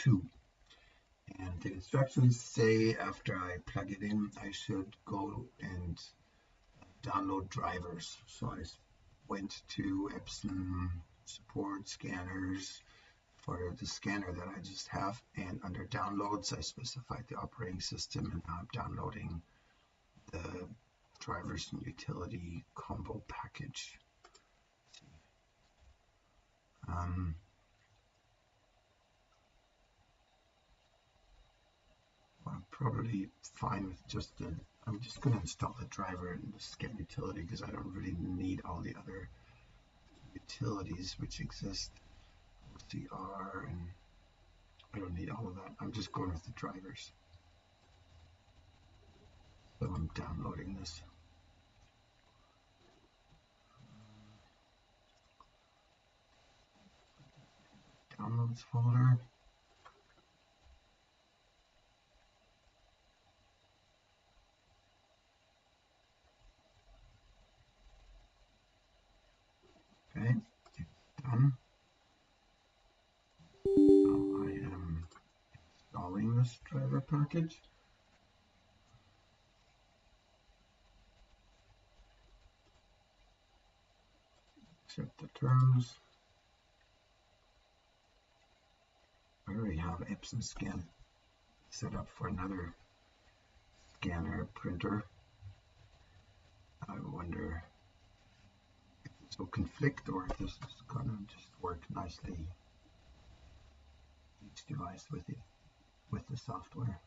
II. And the instructions say after I plug it in, I should go and download drivers. So I went to Epson support scanners for the scanner that I just have, and under downloads I specified the operating system, and now I'm downloading the drivers and utility combo package. I'm probably fine with just I'm just going to install the driver and the scan utility because I don't really need all the other utilities which exist. OCR, and I don't need all of that. I'm just going with the drivers. So I'm downloading this. Downloads folder. Okay, it's done. Now I am installing this driver package. Accept the terms. I already have Epson Scan set up for another scanner printer. I wonder if this will conflict or if this is going to just work nicely, each device with the software.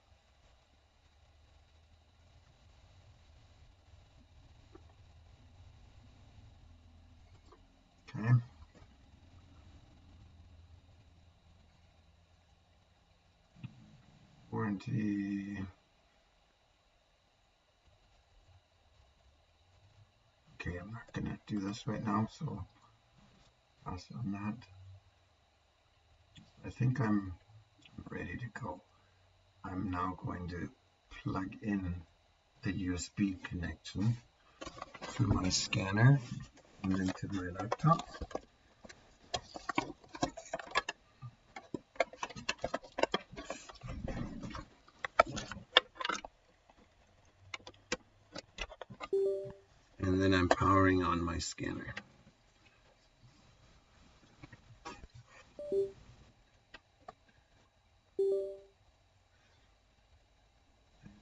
Okay. Warranty. Okay, I'm not going to do this right now, so pass on that. I think I'm ready to go. I'm now going to plug in the USB connection to my scanner and then to my laptop. And then I'm powering on my scanner.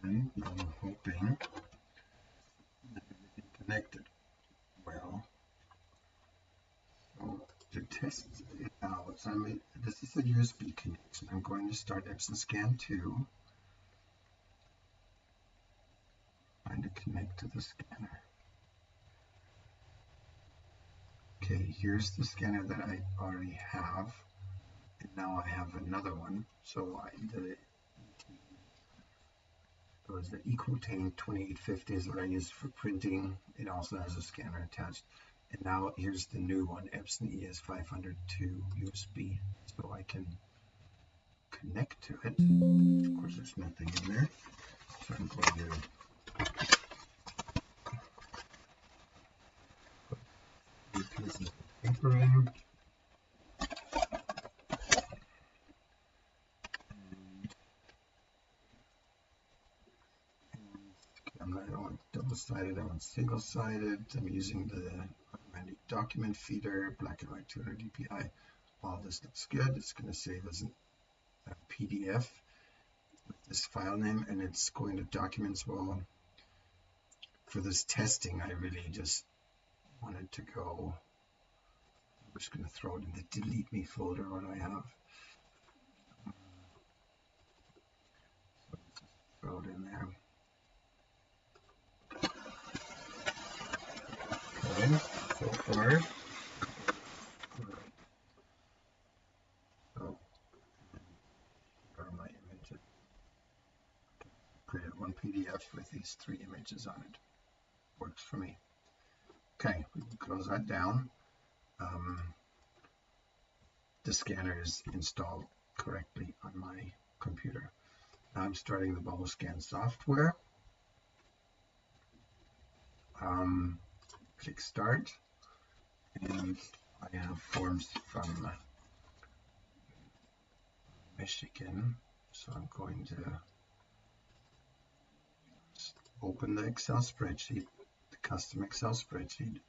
And I'm hoping that everything connected well. So to test it out, this is a USB connection. I'm going to start Epson Scan 2. Trying to connect to the scanner. Okay, here's the scanner that I already have, and now I have another one. So it was the Equotane 2850 is what I use for printing. It also has a scanner attached. And now here's the new one, Epson ES-500W II USB, so I can connect to it. Of course, there's nothing in there, so I'm going to put a piece of paper in. I don't want double-sided, I want single-sided. I'm using the automatic document feeder, black and white 200 dpi. All this looks good. It's going to save as a PDF with this file name, and it's going to documents. Well, for this testing, I really just wanted to go. I'm just going to throw it in the delete me folder what I have. So just throw it in there. Okay, so far. So, here are my images. Created one PDF with these 3 images on it. Works for me. Okay, we can close that down. The scanner is installed correctly on my computer. Now I'm starting the BubbleScan software. Click Start, and I have forms from Michigan. So I'm going to open the Excel spreadsheet, the custom Excel spreadsheet.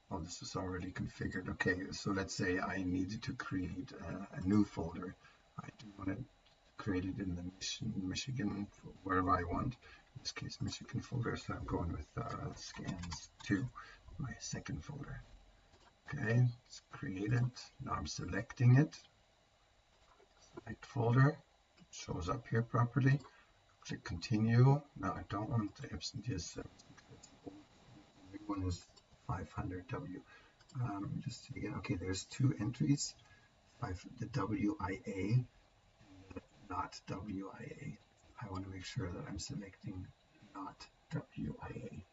Well, this is already configured. Okay, so let's say I needed to create a new folder. I do want to create it in the Michigan, wherever I want. In this case, Michigan folder. So I'm going with scans 2, my second folder. Okay, it's created. Now I'm selecting it. Select folder. It shows up here properly. Click continue. Now I don't want the Epson ES-500W. The new one is 500W. Just again, okay, there's 2 entries, the WIA and the not WIA. I want to make sure that I'm selecting not WIA.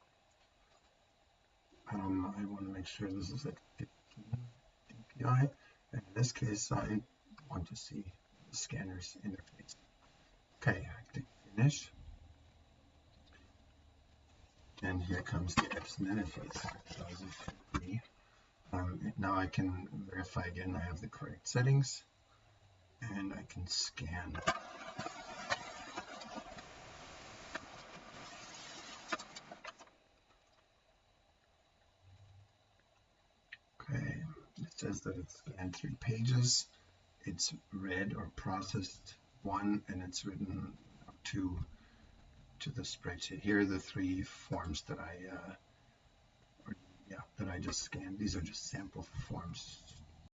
I want to make sure this is at 15 dpi, and in this case I want to see the scanner's interface. Okay, I click finish, and here comes the Epson interface. As it should be. Now I can verify again I have the correct settings, and I can scan. Okay, it says that it's scanned 3 pages. It's read or processed 1, and it's written 2 to the spreadsheet. Here are the 3 forms that I just scanned. These are just sample forms